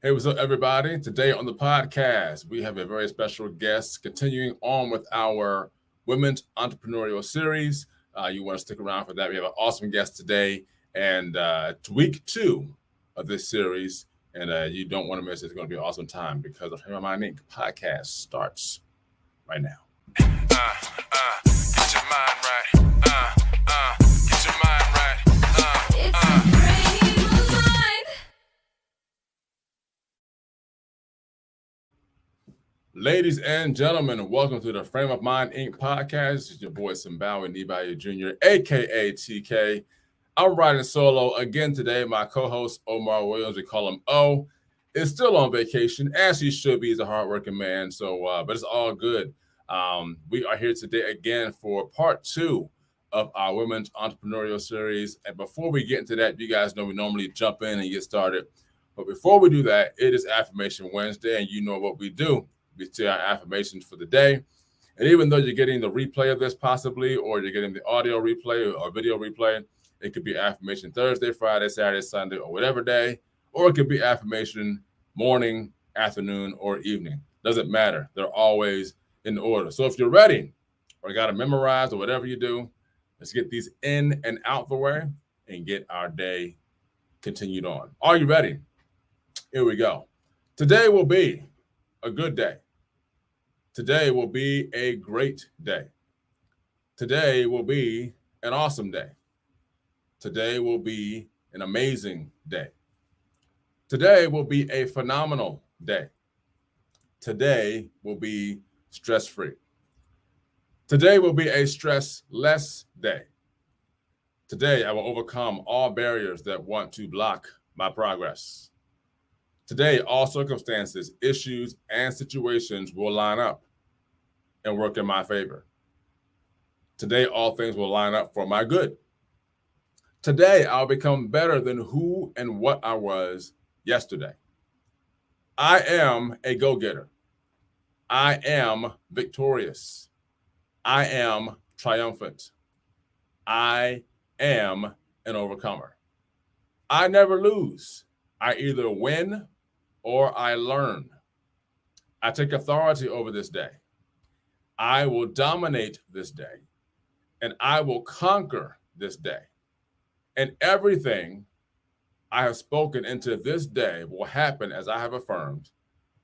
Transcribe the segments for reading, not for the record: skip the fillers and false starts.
Hey, what's up, everybody? Today on the podcast, we have a very special guest continuing on with our Women's Entrepreneurial series. You want to stick around for that. We have an awesome guest today, and it's week 2 of this series, and you don't want to miss it. It's going to be an awesome time because the Frame of Mind Inc. podcast starts right now. Get your mind right. Get your mind right. It's a frame of mind. Ladies and gentlemen, welcome to the Frame of Mind Inc. podcast. This is your boy Simbawi Nibayo Jr., aka TK. I'm riding solo again today. My co-host Omar Williams, we call him O, is still on vacation, as he should be. He's a hardworking man, but it's all good. We are here today again for part 2 of our Women's Entrepreneurial series. And before we get into that, you guys know we normally jump in and get started. But before we do that, it is Affirmation Wednesday, and you know what we do. We say our affirmations for the day. And even though you're getting the replay of this possibly, or you're getting the audio replay or video replay, it could be affirmation Thursday, Friday, Saturday, Sunday, or whatever day, or it could be affirmation morning, afternoon, or evening. Doesn't matter. They're always in order. So if you're ready or got to memorize or whatever you do, let's get these in and out the way and get our day continued on. Are you ready? Here we go. Today will be a good day. Today will be a great day. Today will be an awesome day. Today will be an amazing day. Today will be a phenomenal day. Today will be stress-free. Today will be a stress-less day. Today I will overcome all barriers that want to block my progress. Today, all circumstances, issues, and situations will line up and work in my favor. Today, all things will line up for my good. Today, I'll become better than who and what I was yesterday. I am a go-getter. I am victorious. I am triumphant. I am an overcomer. I never lose. I either win or I learn. I take authority over this day. I will dominate this day, and I will conquer this day. And everything I have spoken into this day will happen as I have affirmed,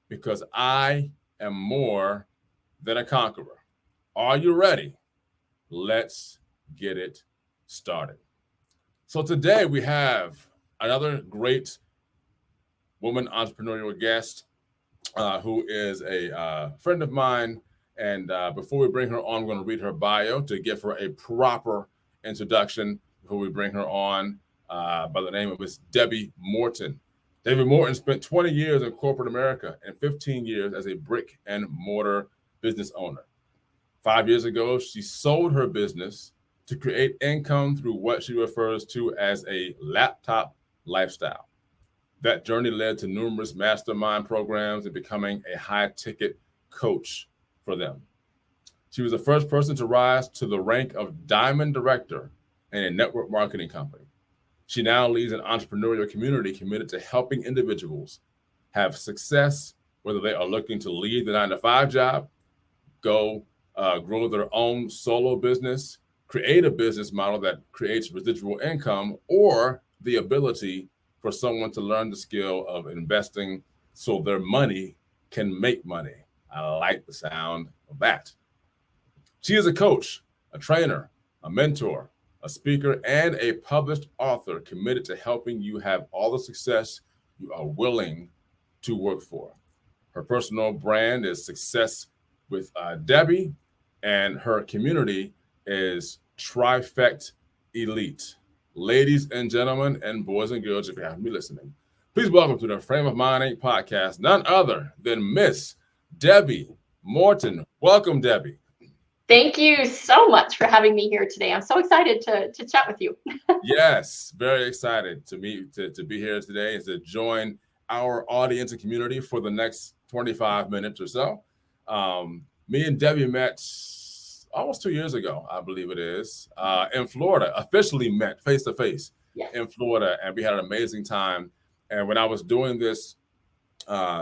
because I am more than a conqueror. Are you ready? Let's get it started. So today we have another great woman entrepreneurial guest who is a friend of mine. And before we bring her on, I'm going to read her bio to give her a proper introduction before we bring her on, by the name of Miss Debbie Morton. Debbie Morton spent 20 years in corporate America and 15 years as a brick and mortar business owner. 5 years ago, she sold her business to create income through what she refers to as a laptop lifestyle. That journey led to numerous mastermind programs and becoming a high-ticket coach for them. She was the first person to rise to the rank of diamond director in a network marketing company. She now leads an entrepreneurial community committed to helping individuals have success, whether they are looking to leave the 9-to-5 job, grow their own solo business, create a business model that creates residual income, or the ability for someone to learn the skill of investing so their money can make money. I like the sound of that. She is a coach, a trainer, a mentor, a speaker, and a published author committed to helping you have all the success you are willing to work for. Her personal brand is Success with Debbie, and her community is Trifect Elite. Ladies and gentlemen, and boys and girls, if you happen to be listening, please welcome to the Frame of Mind Inc. podcast, none other than Miss Debbie Morton. Welcome, Debbie. Thank you so much for having me here today. I'm so excited to chat with you. Yes, very excited to be here today and to join our audience and community for the next 25 minutes or so. Me and Debbie met almost 2 years ago, I believe it is, in Florida, officially met face-to-face in Florida, and we had an amazing time. And when I was doing this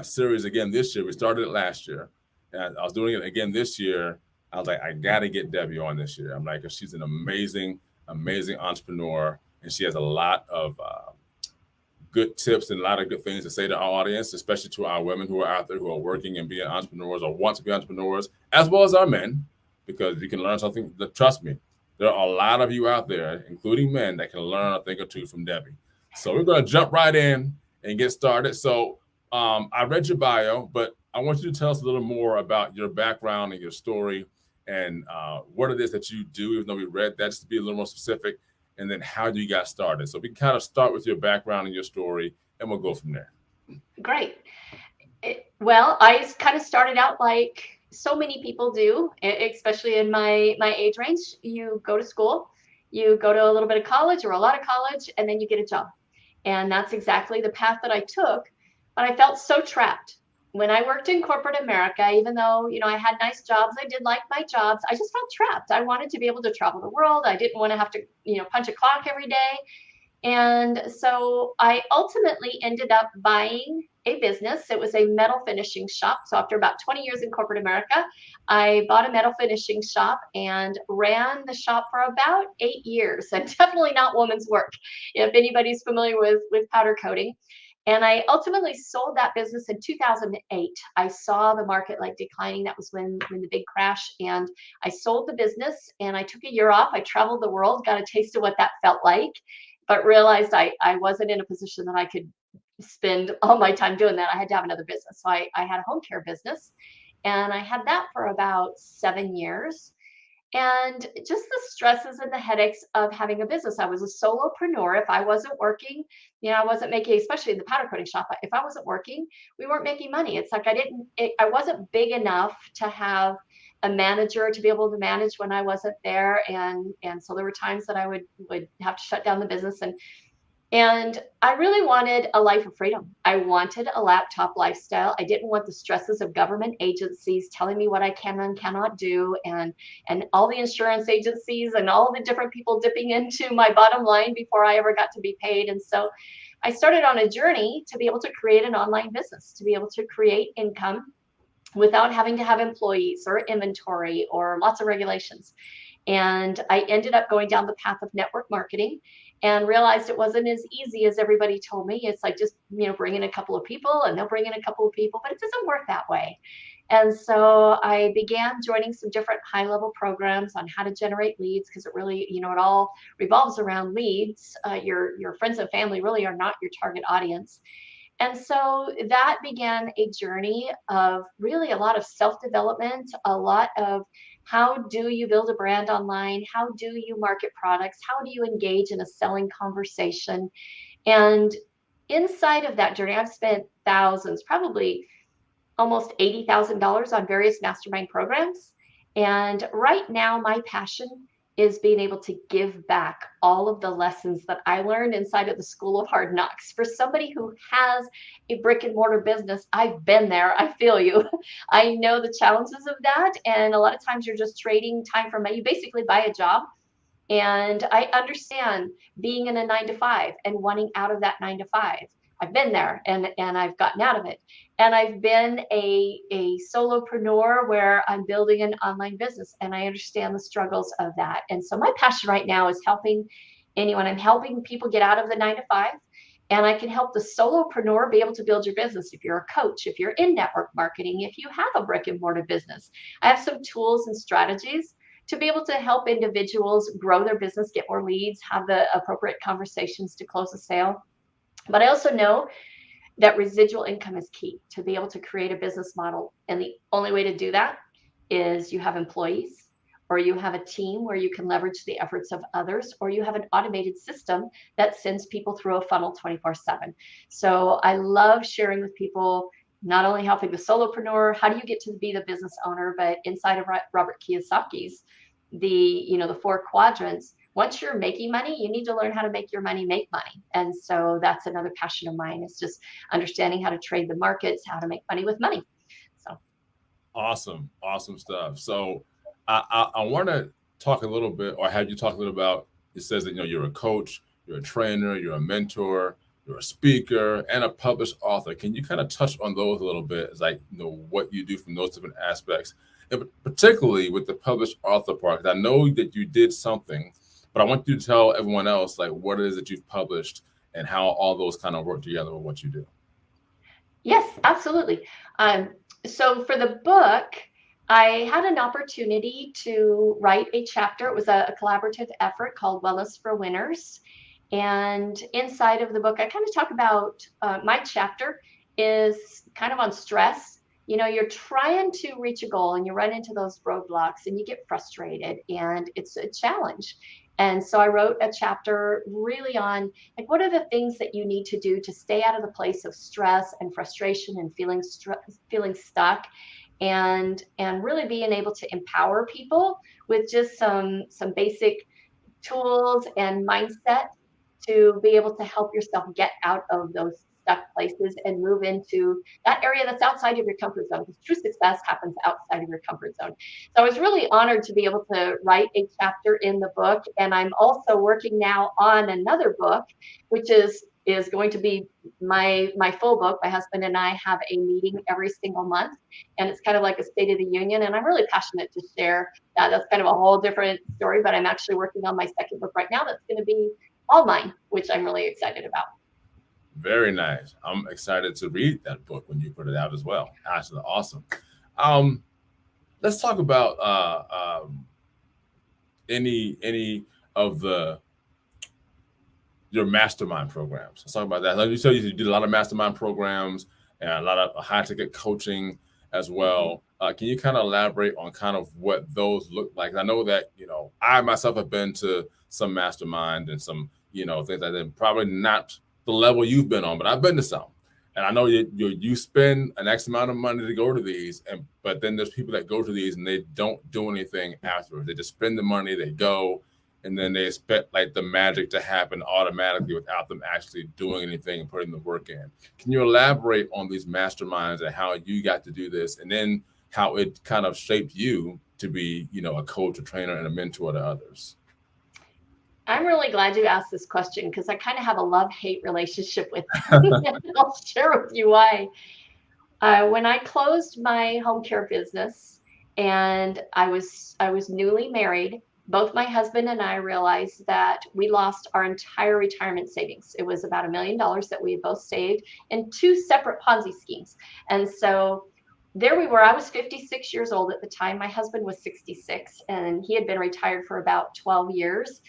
series again this year. We started it last year, and I was doing it again this year. I was like, I got to get Debbie on this year. I'm like, 'cause she's an amazing, amazing entrepreneur, and she has a lot of good tips and a lot of good things to say to our audience, especially to our women who are out there who are working and being entrepreneurs or want to be entrepreneurs, as well as our men, because you can learn something. Trust me, there are a lot of you out there, including men, that can learn a thing or two from Debbie. So we're going to jump right in and get started. So I read your bio, but I want you to tell us a little more about your background and your story and what it is that you do, even though we read that, just to be a little more specific, and then how you got started. So we can kind of start with your background and your story, and we'll go from there. Great. Well, I kind of started out like so many people do, especially in my age range. You go to school, you go to a little bit of college or a lot of college, and then you get a job. And that's exactly the path that I took. But I felt so trapped. When I worked in corporate America, even though, I had nice jobs, I did like my jobs, I just felt trapped. I wanted to be able to travel the world. I didn't want to have to, punch a clock every day. And so I ultimately ended up buying a business. It was a metal finishing shop. So after about 20 years in corporate America, I bought a metal finishing shop and ran the shop for about 8 years. And definitely not woman's work, if anybody's familiar with powder coating. And I ultimately sold that business in 2008. I saw the market declining. That was when the big crash. And I sold the business and I took a year off. I traveled the world, got a taste of what that felt like, but realized I wasn't in a position that I could spend all my time doing that. I had to have another business. So I had a home care business, and I had that for about 7 years. And just the stresses and the headaches of having a business. I was a solopreneur. If I wasn't working, I wasn't making, especially in the powder coating shop, if I wasn't working, we weren't making money. It's like I wasn't big enough to have a manager to be able to manage when I wasn't there. And so there were times that I would have to shut down the business. And I really wanted a life of freedom. I wanted a laptop lifestyle. I didn't want the stresses of government agencies telling me what I can and cannot do, and all the insurance agencies and all the different people dipping into my bottom line before I ever got to be paid. And so I started on a journey to be able to create an online business, to be able to create income without having to have employees or inventory or lots of regulations. And I ended up going down the path of network marketing and realized it wasn't as easy as everybody told me. It's like just, bring in a couple of people and they'll bring in a couple of people, but it doesn't work that way. And so I began joining some different high-level programs on how to generate leads, because it really, it all revolves around leads. Your friends and family really are not your target audience. And so that began a journey of really a lot of self-development, a lot of how do you build a brand online? How do you market products? How do you engage in a selling conversation? And inside of that journey, I've spent thousands, probably almost $80,000 on various mastermind programs. And right now, my passion is being able to give back all of the lessons that I learned inside of the School of Hard Knocks. For somebody who has a brick and mortar business, I've been there. I feel you. I know the challenges of that. And a lot of times you're just trading time for money. You basically buy a job. And I understand being in a 9-to-5 and wanting out of that 9-to-5. I've been there and I've gotten out of it. And I've been a solopreneur where I'm building an online business, and I understand the struggles of that. And so my passion right now is helping anyone. I'm helping people get out of the 9-to-5, and I can help the solopreneur be able to build your business. If you're a coach, if you're in network marketing, if you have a brick and mortar business, I have some tools and strategies to be able to help individuals grow their business, get more leads, have the appropriate conversations to close a sale. But I also know that residual income is key to be able to create a business model. And the only way to do that is you have employees, or you have a team where you can leverage the efforts of others, or you have an automated system that sends people through a funnel 24/7. So I love sharing with people, not only helping the solopreneur, how do you get to be the business owner, but inside of Robert Kiyosaki's, the 4 quadrants. Once you're making money, you need to learn how to make your money make money. And so that's another passion of mine, is just understanding how to trade the markets, how to make money with money. So Awesome stuff. So I want to talk a little bit, or have you talk a little about, it says that you're a coach, you're a trainer, you're a mentor, you're a speaker, and a published author. Can you kind of touch on those a little bit? It's like, what you do from those different aspects, and particularly with the published author part. 'Cause I know that you did something, but I want you to tell everyone else like what it is that you've published and how all those kind of work together with what you do. Yes, absolutely. So for the book, I had an opportunity to write a chapter. It was a collaborative effort called Wellness for Winners. And inside of the book, I kind of talk about my chapter is kind of on stress. You're trying to reach a goal and you run into those roadblocks and you get frustrated and it's a challenge. And so I wrote a chapter really on like what are the things that you need to do to stay out of the place of stress and frustration and feeling stuck and really being able to empower people with just some basic tools and mindset to be able to help yourself get out of those stuck places and move into that area that's outside of your comfort zone, because true success happens outside of your comfort zone. So I was really honored to be able to write a chapter in the book, and I'm also working now on another book, which is going to be my full book. My husband and I have a meeting every single month, and it's kind of like a State of the Union, and I'm really passionate to share that. That's kind of a whole different story, but I'm actually working on my second book right now that's going to be all mine, which I'm really excited about. Very nice. I'm excited to read that book when you put it out as well. Absolutely awesome. Um, let's talk about any of the your mastermind programs. Let's talk about that. Like you said, you did a lot of mastermind programs and a lot of high ticket coaching as Mhm. well. Can you kind of elaborate on kind of what those look like? I know that I myself have been to some mastermind and some things like that. Probably not the level you've been on, but I've been to some. And I know you spend an X amount of money to go to these, but then there's people that go to these and they don't do anything afterwards. They just spend the money, they go, and then they expect like the magic to happen automatically without them actually doing anything and putting the work in. Can you elaborate on these masterminds and how you got to do this, and then how it kind of shaped you to be, a coach, a trainer, and a mentor to others? I'm really glad you asked this question because I kind of have a love-hate relationship with it. And I'll share with you why. When I closed my home care business and I was newly married, both my husband and I realized that we lost our entire retirement savings. It was about $1 million that we had both saved in two separate Ponzi schemes. And so there we were. I was 56 years old at the time. My husband was 66, and he had been retired for about 12 years.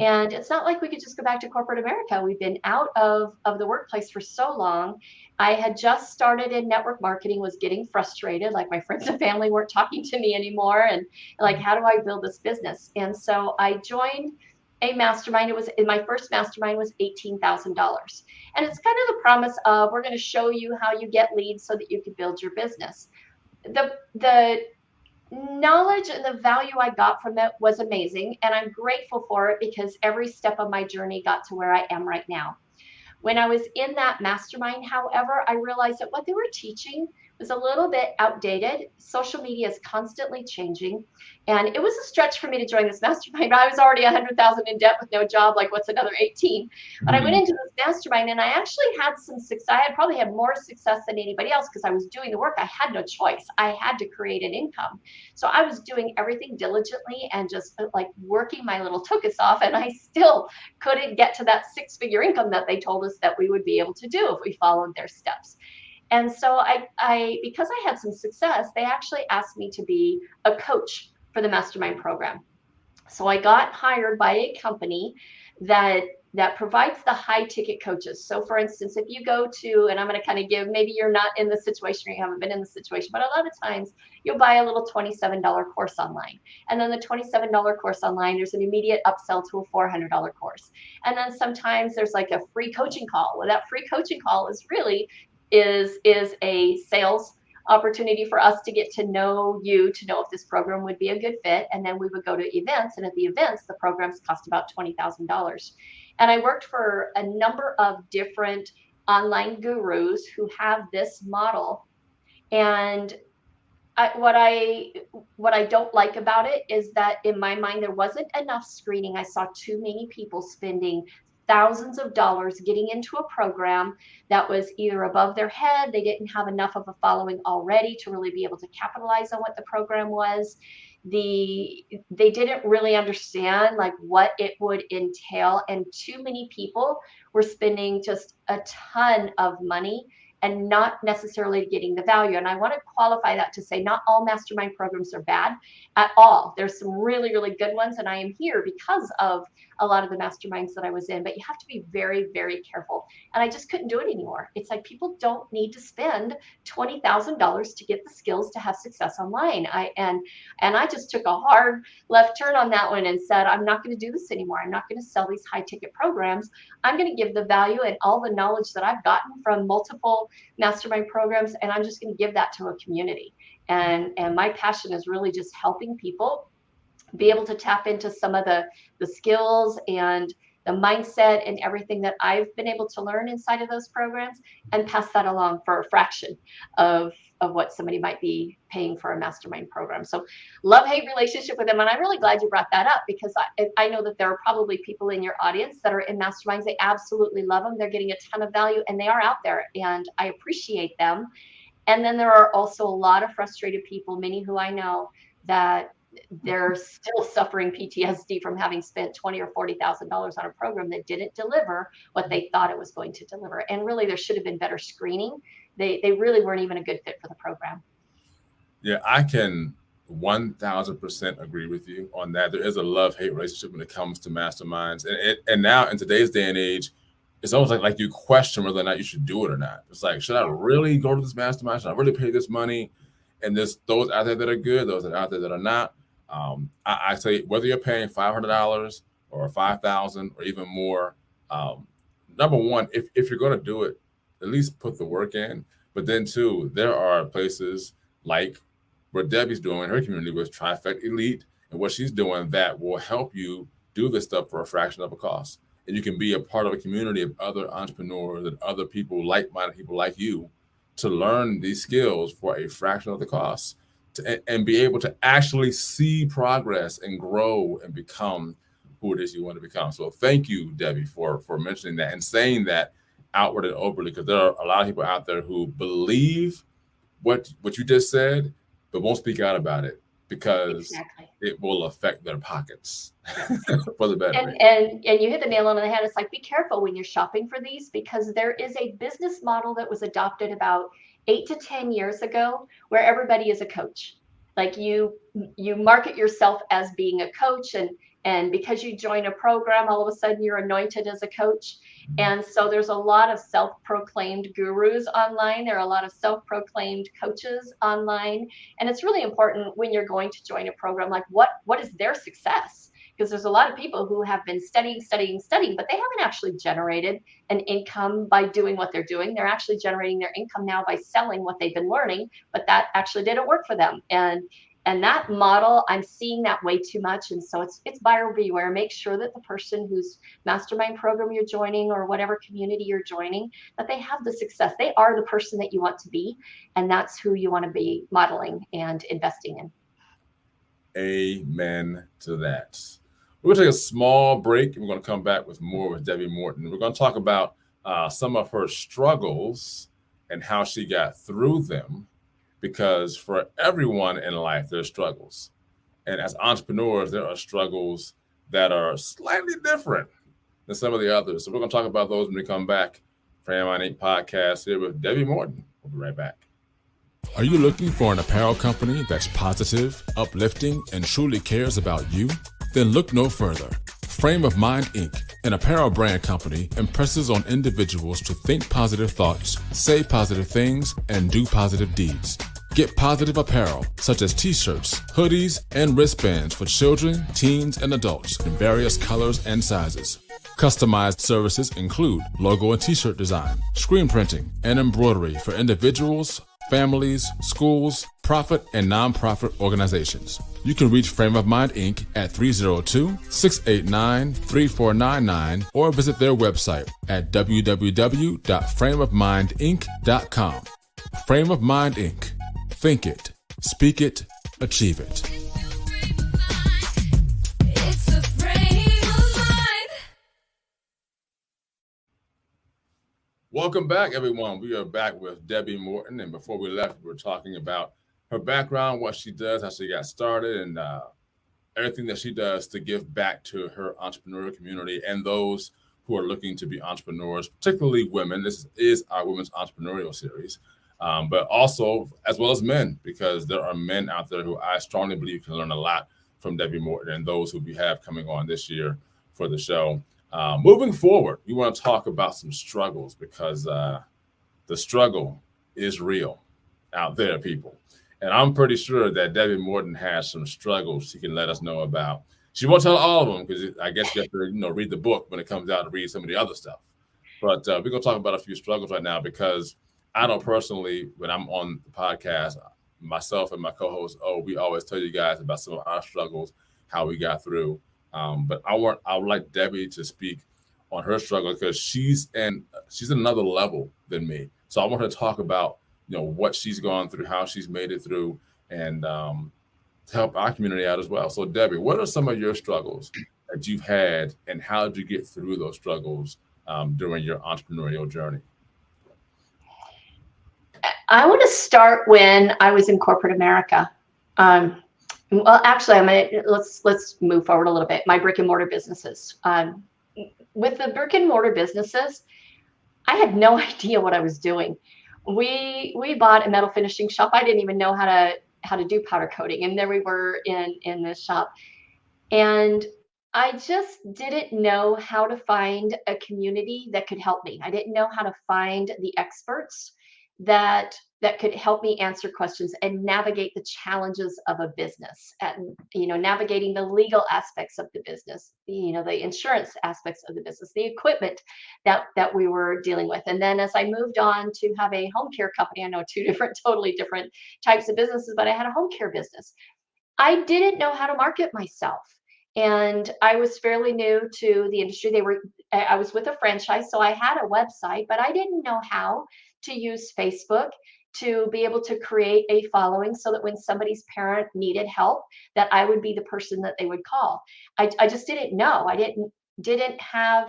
And it's not like we could just go back to corporate America. We've been out of the workplace for so long. I had just started in network marketing, was getting frustrated, like my friends and family weren't talking to me anymore. And like, how do I build this business? And so I joined a mastermind. It was in my first mastermind was $18,000. And it's kind of the promise of we're going to show you how you get leads so that you can build your business. The knowledge and the value I got from it was amazing. And I'm grateful for it because every step of my journey got to where I am right now. When I was in that mastermind, however, I realized that what they were teaching was a little bit outdated. Social media is constantly changing. And it was a stretch for me to join this mastermind. I was already 100,000 in debt with no job. Like, what's another 18? But I went into this mastermind and I actually had some success. I had probably had more success than anybody else because I was doing the work. I had no choice. I had to create an income. So I was doing everything diligently and just like working my little tuchus off. And I still couldn't get to that six-figure income that they told us that we would be able to do if we followed their steps. And so because I had some success, they actually asked me to be a coach for the mastermind program. So I got hired by a company that provides the high ticket coaches. So for instance, if you go to, and I'm going to kind of give, maybe you're not in the situation or you haven't been in the situation, but a lot of times you'll buy a little $27 course online. And then the $27 course online, there's an immediate upsell to a $400 course. And then sometimes there's like a free coaching call. Well, that free coaching call is really is a sales opportunity for us to get to know you, to know if this program would be a good fit. And then we would go to events, and at the events, the programs cost about $20,000. And I worked for a number of different online gurus who have this model. And what I don't like about it is that in my mind there wasn't enough screening. I saw too many people spending thousands of dollars getting into a program that was either above their head, they didn't have enough of a following already to really be able to capitalize on what the program was. They didn't really understand like what it would entail, and too many people were spending just a ton of money and not necessarily getting the value. And I want to qualify that to say not all mastermind programs are bad at all. There's some really, really good ones, and I am here because of a lot of the masterminds that I was in, but you have to be very, very careful. And I just couldn't do it anymore. It's like people don't need to spend $20,000 to get the skills to have success online. And I just took a hard left turn on that one and said, I'm not going to do this anymore. I'm not going to sell these high ticket programs. I'm going to give the value and all the knowledge that I've gotten from multiple mastermind programs, and I'm just going to give that to a community. And my passion is really just helping people be able to tap into some of the skills and the mindset and everything that I've been able to learn inside of those programs and pass that along for a fraction of what somebody might be paying for a mastermind program. So love-hate relationship with them. And I'm really glad you brought that up, because I know that there are probably people in your audience that are in masterminds. They absolutely love them. They're getting a ton of value and they are out there, and I appreciate them. And then there are also a lot of frustrated people, many who I know, that they're still suffering PTSD from having spent $20,000 or $40,000 on a program that didn't deliver what they thought it was going to deliver. And really, there should have been better screening. They really weren't even a good fit for the program. Yeah, I can 1000% agree with you on that. There is a love-hate relationship when it comes to masterminds. And now in today's day and age, it's almost like you question whether or not you should do it or not. It's like, should I really go to this mastermind? Should I really pay this money? And there's those out there that are good, those that are out there that are not. I say whether you're paying $500 or $5,000 or even more, number one, if you're going to do it, at least put the work in. But then two, there are places like what Debbie's doing in her community with Trifecta Elite and what she's doing that will help you do this stuff for a fraction of a cost. And you can be a part of a community of other entrepreneurs and other people, like-minded people like you, to learn these skills for a fraction of the cost and be able to actually see progress and grow and become who it is you want to become. So thank you, Debbie, for mentioning that and saying that outward and openly, because there are a lot of people out there who believe what you just said, but won't speak out about it because it will affect their pockets for the better. And you hit the nail on the head. It's like, be careful when you're shopping for these, because there is a business model that was adopted about 8 to 10 years ago where everybody is a coach. Like you market yourself as being a coach, and because you join a program, all of a sudden you're anointed as a coach. And so there's a lot of self-proclaimed gurus online. There are a lot of self-proclaimed coaches online. And it's really important when you're going to join a program, like what is their success? Because there's a lot of people who have been studying, but they haven't actually generated an income by doing what they're doing. They're actually generating their income now by selling what they've been learning, but that actually didn't work for them. And that model, I'm seeing that way too much. And so it's buyer beware. Make sure that the person whose mastermind program you're joining or whatever community you're joining, that they have the success. They are the person that you want to be. And that's who you want to be modeling and investing in. Amen to that. We're going to take a small break, and we're going to come back with more with Debbie Morton. We're going to talk about some of her struggles and how she got through them, because for everyone in life, there's struggles. And as entrepreneurs, there are struggles that are slightly different than some of the others. So we're going to talk about those when we come back. Frame of Mind Inc. podcast here with Debbie Morton. We'll be right back. Are you looking for an apparel company that's positive, uplifting, and truly cares about you? Then look no further. Frame of Mind Inc., an apparel brand company, impresses on individuals to think positive thoughts, say positive things, and do positive deeds. Get positive apparel such as t-shirts, hoodies, and wristbands for children, teens, and adults in various colors and sizes. Customized services include logo and t-shirt design, screen printing, and embroidery for individuals, families, schools, profit, and nonprofit organizations. You can reach Frame of Mind Inc. at 302-689-3499 or visit their website at www.frameofmindinc.com. Frame of Mind Inc. Think it, speak it, achieve it. Welcome back, everyone. We are back with Debbie Morton. And before we left, we were talking about her background, what she does, how she got started, and everything that she does to give back to her entrepreneurial community and those who are looking to be entrepreneurs, particularly women. This is our Women's Entrepreneurial Series, but also as well as men, because there are men out there who I strongly believe can learn a lot from Debbie Morton and those who we have coming on this year for the show. Moving forward, we want to talk about some struggles because the struggle is real out there, people. And I'm pretty sure that Debbie Morton has some struggles she can let us know about. She won't tell all of them because I guess you have to, read the book when it comes out to read some of the other stuff. But we're gonna talk about a few struggles right now because I know personally when I'm on the podcast, myself and my co-host, we always tell you guys about some of our struggles, how we got through. But I would like Debbie to speak on her struggle because she's in another level than me. So I want her to talk about what she's gone through, how she's made it through, and to help our community out as well. So Debbie, what are some of your struggles that you've had, and how did you get through those struggles during your entrepreneurial journey? I want to start when I was in corporate America. Um, well, actually, let's move forward a little bit. My brick and mortar businesses. With the brick and mortar businesses, I had no idea what I was doing. We bought a metal finishing shop. I didn't even know how to do powder coating, and there we were in this shop, and I just didn't know how to find a community that could help me. I didn't know how to find the experts that could help me answer questions and navigate the challenges of a business, and navigating the legal aspects of the business, the insurance aspects of the business, the equipment that we were dealing with. And then as I moved on to have a home care company, I know two different totally different types of businesses, but I had a home care business. I didn't know how to market myself. And I was fairly new to the industry. I was with a franchise, so I had a website, but I didn't know how to use Facebook to be able to create a following so that when somebody's parent needed help, that I would be the person that they would call. I just didn't know. I didn't have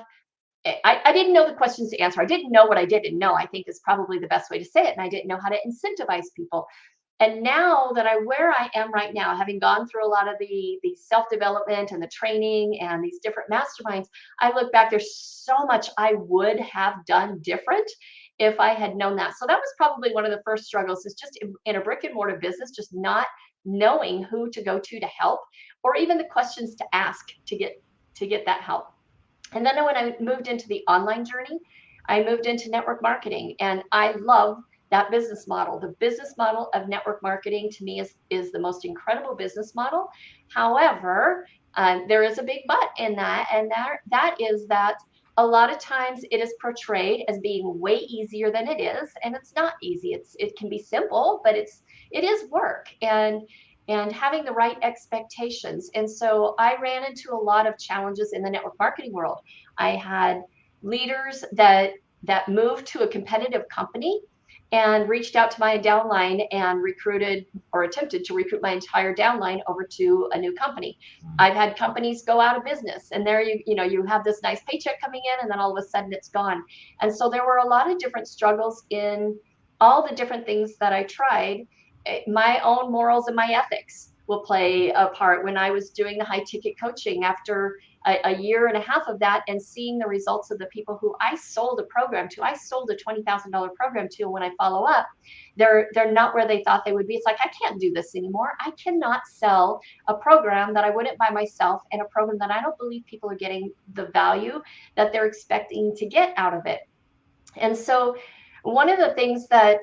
I didn't know the questions to answer. I didn't know what I didn't know, I think is probably the best way to say it. And I didn't know how to incentivize people. And now that where I am right now, having gone through a lot of the self-development and the training and these different masterminds, I look back, there's so much I would have done different if I had known that. So that was probably one of the first struggles, is just in a brick and mortar business, just not knowing who to go to help, or even the questions to ask to get that help. And then when I moved into the online journey, I moved into network marketing, and I love that business model. The business model of network marketing to me is the most incredible business model. However, there is a big but in that, and that is that a lot of times it is portrayed as being way easier than it is, and it's not easy. It can be simple, but it is work, and having the right expectations. And so I ran into a lot of challenges in the network marketing world. I had leaders that moved to a competitive company and reached out to my downline and recruited or attempted to recruit my entire downline over to a new company. I've had companies go out of business, and there you have this nice paycheck coming in, and then all of a sudden it's gone. And so there were a lot of different struggles in all the different things that I tried. My own morals and my ethics will play a part. When I was doing the high ticket coaching, after a year and a half of that, and seeing the results of the people who I sold a program to, I sold a $20,000 program to, when I follow up, they're not where they thought they would be. It's like, I can't do this anymore. I cannot sell a program that I wouldn't buy myself, and a program that I don't believe people are getting the value that they're expecting to get out of it. And so one of the things that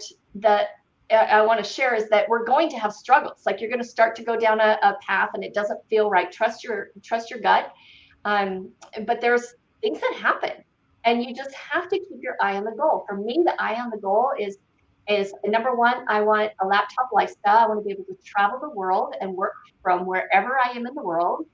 I want to share is that we're going to have struggles. Like, you're going to start to go down a path and it doesn't feel right. Trust your gut. But there's things that happen, and you just have to keep your eye on the goal. For me, the eye on the goal is number one, I want a laptop lifestyle. I want to be able to travel the world and work from wherever I am in the world.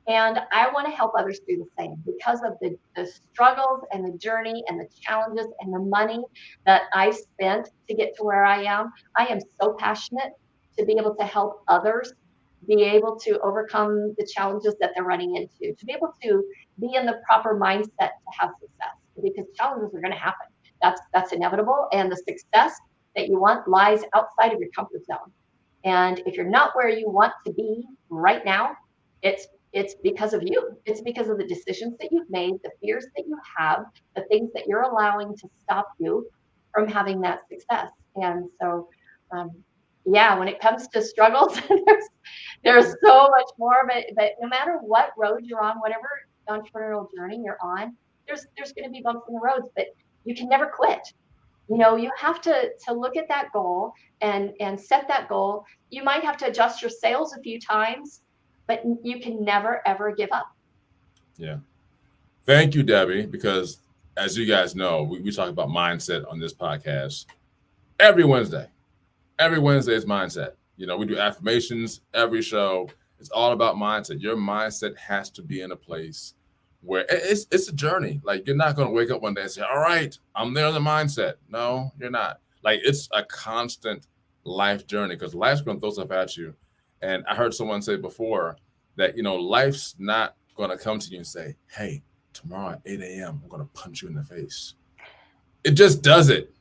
And I want to help others do the same, because of the struggles and the journey and the challenges and the money that I've spent to get to where I am. I am so passionate to be able to help others be able to overcome the challenges that they're running into, to be able to be in the proper mindset to have success, because challenges are going to happen. That's inevitable. And the success that you want lies outside of your comfort zone. And if you're not where you want to be right now, it's because of you. It's because of the decisions that you've made, the fears that you have, the things that you're allowing to stop you from having that success. And so, yeah, when it comes to struggles, there's so much more. But no matter what road you're on, whatever entrepreneurial journey you're on, there's going to be bumps in the roads, but you can never quit. You have to look at that goal and set that goal. You might have to adjust your sales a few times, but you can never, ever give up. Yeah. Thank you, Debbie, because as you guys know, we talk about mindset on this podcast every Wednesday. Every Wednesday is mindset. We do affirmations every show. It's all about mindset. Your mindset has to be in a place where it's a journey. Like, you're not going to wake up one day and say, all right, I'm there in the mindset. No, you're not. Like, it's a constant life journey, because life's going to throw stuff at you. And I heard someone say before that, life's not going to come to you and say, hey, tomorrow at 8 a.m., I'm going to punch you in the face. It just does it.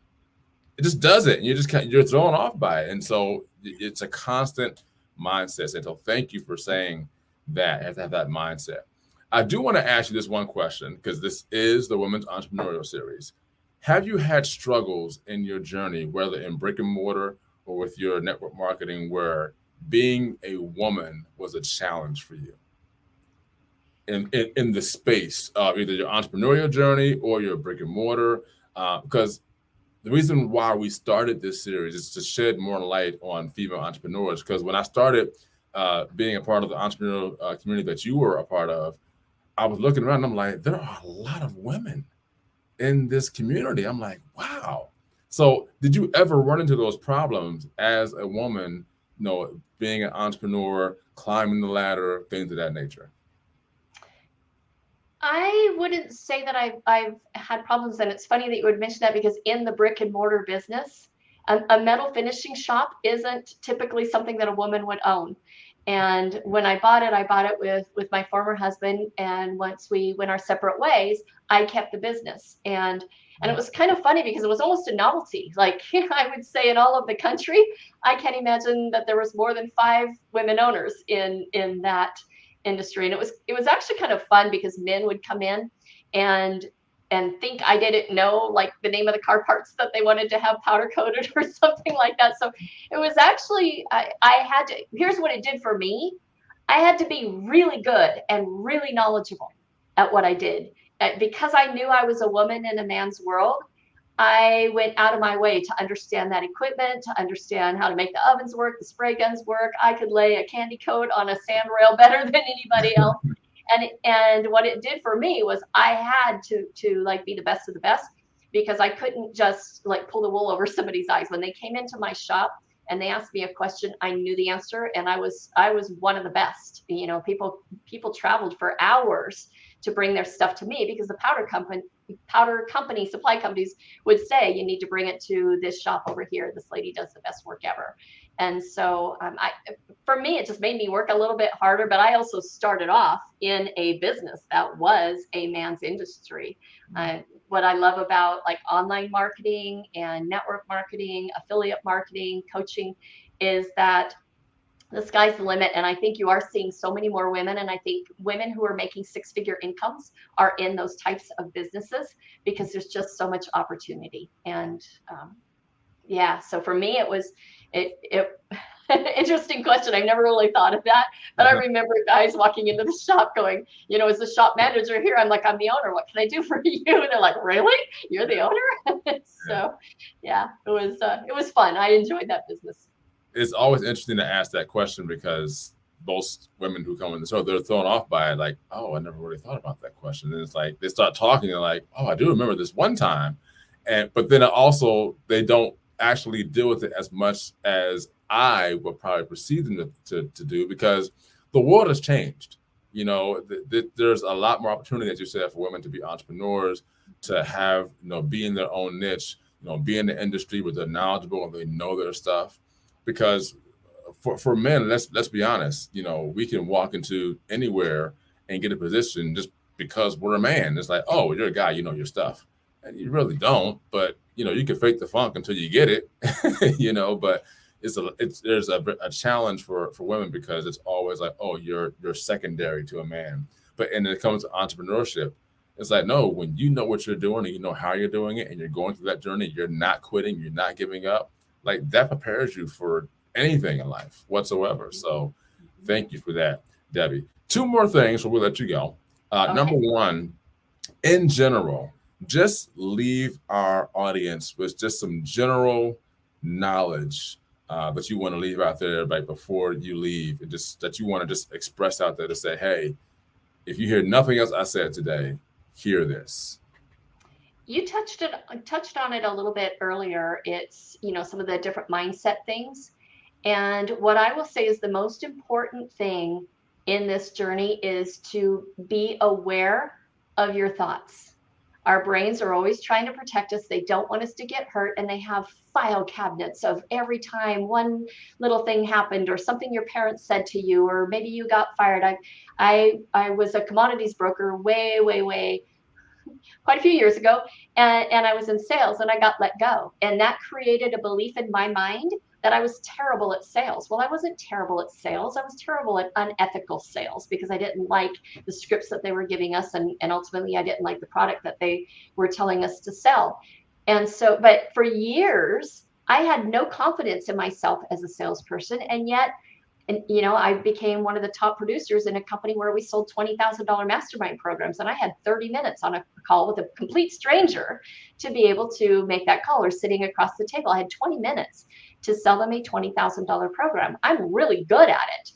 It just does it. And you're thrown off by it. And so it's a constant mindset. So thank you for saying that. You have to have that mindset. I do want to ask you this one question, because this is the Women's Entrepreneurial Series. Have you had struggles in your journey, whether in brick and mortar or with your network marketing, where being a woman was a challenge for you in the space of either your entrepreneurial journey or your brick and mortar? Because the reason why we started this series is to shed more light on female entrepreneurs. Because when I started being a part of the entrepreneurial community that you were a part of, I was looking around and I'm like, there are a lot of women in this community. I'm like, wow. So did you ever run into those problems as a woman, being an entrepreneur, climbing the ladder, things of that nature? I wouldn't say that I've had problems. And it's funny that you would mention that, because in the brick and mortar business, a metal finishing shop isn't typically something that a woman would own. And when I bought it with my former husband. And once we went our separate ways, I kept the business. And it was kind of funny, because it was almost a novelty. Like, I would say in all of the country, I can't imagine that there was more than 5 women owners in that industry. And it was actually kind of fun, because men would come in and think I didn't know, like, the name of the car parts that they wanted to have powder coated or something like that. So it was actually, I had to, here's what it did for me. I had to be really good and really knowledgeable at what I did. Because I knew I was a woman in a man's world, I went out of my way to understand that equipment, to understand how to make the ovens work, the spray guns work. I could lay a candy coat on a sand rail better than anybody else. And what it did for me was I had to like be the best of the best, because I couldn't just like pull the wool over somebody's eyes. When they came into my shop and they asked me a question, I knew the answer, and I was one of the best. People traveled for hours to bring their stuff to me, because the powder company supply companies would say, you need to bring it to this shop over here. This lady does the best work ever. And so for me, it just made me work a little bit harder. But I also started off in a business that was a man's industry. What I love about like online marketing and network marketing, affiliate marketing, coaching, is that the sky's the limit. And I think you are seeing so many more women. And I think women who are making 6-figure incomes are in those types of businesses, because there's just so much opportunity. And yeah, so for me, it was interesting question. I've never really thought of that, but I remember guys walking into the shop going, is the shop manager here? I'm like, I'm the owner. What can I do for you? And they're like, really? You're the owner? So yeah, it was fun. I enjoyed that business. It's always interesting to ask that question, because most women who come in the show, they're thrown off by it. Like, oh, I never really thought about that question. And it's like, they start talking, and like, oh, I do remember this one time. But then also they don't actually deal with it as much as I would probably perceive them to do, because the world has changed. There's a lot more opportunity, as you said, for women to be entrepreneurs, to have, be in their own niche, be in the industry where they're knowledgeable and they know their stuff. Because for men, let's be honest, we can walk into anywhere and get a position just because we're a man. It's like, oh, you're a guy, you know your stuff. And you really don't, but you can fake the funk until you get it, but there's a challenge for women because it's always like, oh, you're secondary to a man. But and it comes to entrepreneurship, it's like, no, when you know what you're doing and you know how you're doing it and you're going through that journey, you're not quitting, you're not giving up. Like that prepares you for anything in life whatsoever. So thank you for that, Debbie. Two more things before we let you go. Number Okay. one, in general, just leave our audience with just some general knowledge that you want to leave out there right before you leave, and just that you want to just express out there to say, hey, if you hear nothing else I said today, hear this. You touched on it a little bit earlier. It's, some of the different mindset things. And what I will say is the most important thing in this journey is to be aware of your thoughts. Our brains are always trying to protect us. They don't want us to get hurt, and they have file cabinets of every time one little thing happened or something your parents said to you, or maybe you got fired. I was a commodities broker way, way, way quite a few years ago, and I was in sales and I got let go. And that created a belief in my mind that I was terrible at sales. Well, I wasn't terrible at sales. I was terrible at unethical sales because I didn't like the scripts that they were giving us. And ultimately, I didn't like the product that they were telling us to sell. And so, but for years, I had no confidence in myself as a salesperson. And yet, I became one of the top producers in a company where we sold $20,000 mastermind programs. And I had 30 minutes on a call with a complete stranger to be able to make that call, or sitting across the table. I had 20 minutes to sell them a $20,000 program. I'm really good at it.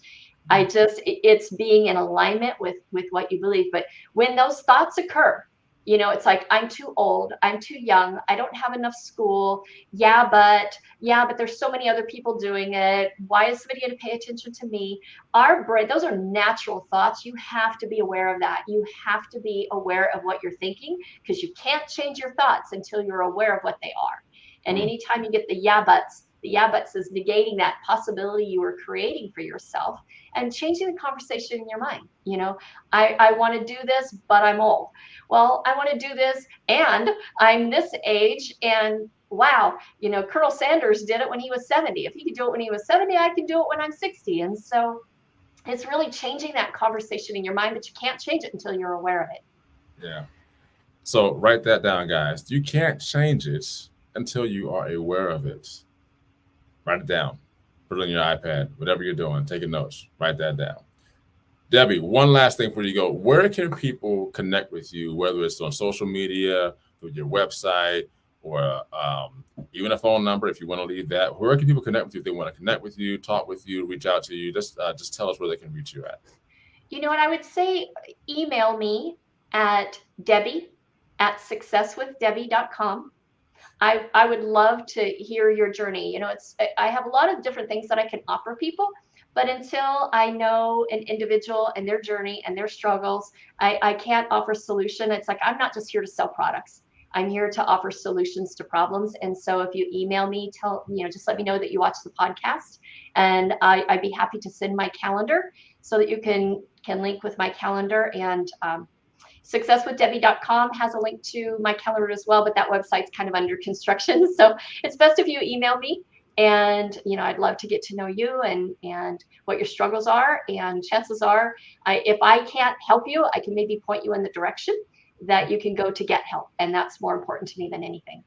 It's being in alignment with what you believe. But when those thoughts occur, it's like, I'm too old, I'm too young, I don't have enough school. Yeah, but there's so many other people doing it. Why is somebody going to pay attention to me? Our brain, those are natural thoughts. You have to be aware of that. You have to be aware of what you're thinking, because you can't change your thoughts until you're aware of what they are. And anytime you get the yeah buts is negating that possibility you were creating for yourself and changing the conversation in your mind. I want to do this, but I'm old. Well, I want to do this and I'm this age, and wow, Colonel Sanders did it when he was 70. If he could do it when he was 70, I can do it when I'm 60. And so it's really changing that conversation in your mind, but you can't change it until you're aware of it. Yeah. So write that down, guys. You can't change it until you are aware of it. Write it down. Put it on your iPad, whatever you're doing, taking notes. Write that down. Debbie, one last thing before you go. Where can people connect with you, whether it's on social media, through your website, or even a phone number if you want to leave that? Where can people connect with you if they want to connect with you, talk with you, reach out to you? Just tell us where they can reach you at. You know what? I would say email me at Debbie@successwithdebbie.com. I would love to hear your journey. I have a lot of different things that I can offer people, but until I know an individual and their journey and their struggles, I can't offer solution. It's like, I'm not just here to sell products. I'm here to offer solutions to problems. And so if you email me, just let me know that you watch the podcast, and I'd be happy to send my calendar so that you can link with my calendar. And successwithdebbie.com has a link to my calendar as well, but that website's kind of under construction. So it's best if you email me, and I'd love to get to know you and what your struggles are. And chances are, if I can't help you, I can maybe point you in the direction that you can go to get help. And that's more important to me than anything.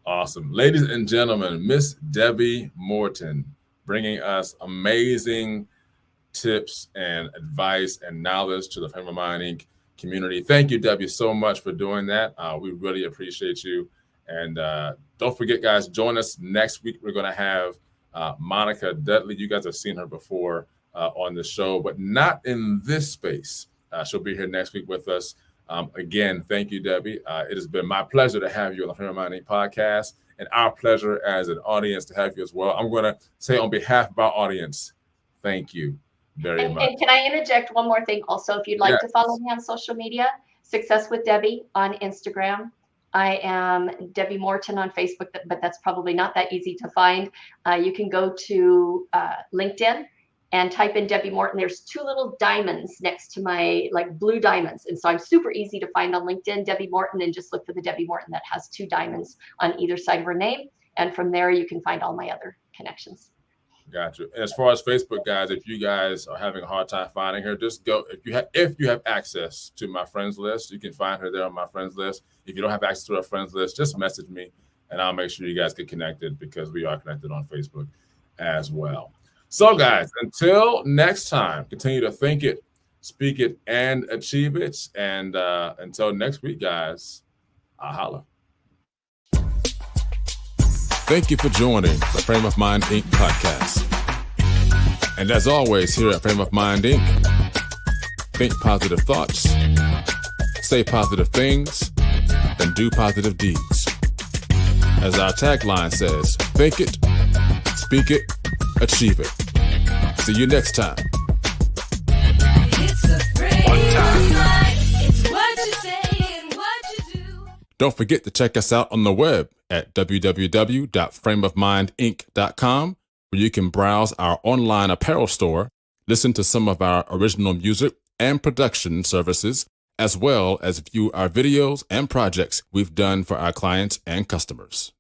Awesome. Ladies and gentlemen, Miss Debbie Morton, bringing us amazing tips and advice and knowledge to the Frame of Mind Inc. community. Thank you, Debbie, so much for doing that. We really appreciate you. And don't forget, guys, join us next week. We're going to have Monica Dudley. You guys have seen her before on the show, but not in this space. She'll be here next week with us. Again, thank you, Debbie. It has been my pleasure to have you on the Frame of Mind Inc. podcast, and our pleasure as an audience to have you as well. I'm going to say on behalf of our audience, thank you very much. And can I interject one more thing also? If you'd like to follow me on social media, Success with Debbie on Instagram. I am Debbie Morton on Facebook, but that's probably not that easy to find. You can go to LinkedIn and type in Debbie Morton. There's 2 little diamonds next to my, like, blue diamonds. And so I'm super easy to find on LinkedIn, Debbie Morton, and just look for the Debbie Morton that has 2 diamonds on either side of her name. And from there, you can find all my other connections. Gotcha. And as far as Facebook, guys, if you guys are having a hard time finding her, just go. If you have access to my friends list, you can find her there on my friends list. If you don't have access to our friends list, just message me, and I'll make sure you guys get connected, because we are connected on Facebook as well. So, guys, until next time, continue to think it, speak it, and achieve it. And until next week, guys, I'll holla. Thank you for joining the Frame of Mind Inc. podcast. And as always, here at Frame of Mind Inc., think positive thoughts, say positive things, and do positive deeds. As our tagline says, think it, speak it, achieve it. See you next time. It's a frame of mind. It's what you say and what you do. Don't forget to check us out on the web at www.frameofmindinc.com, where you can browse our online apparel store, listen to some of our original music and production services, as well as view our videos and projects we've done for our clients and customers.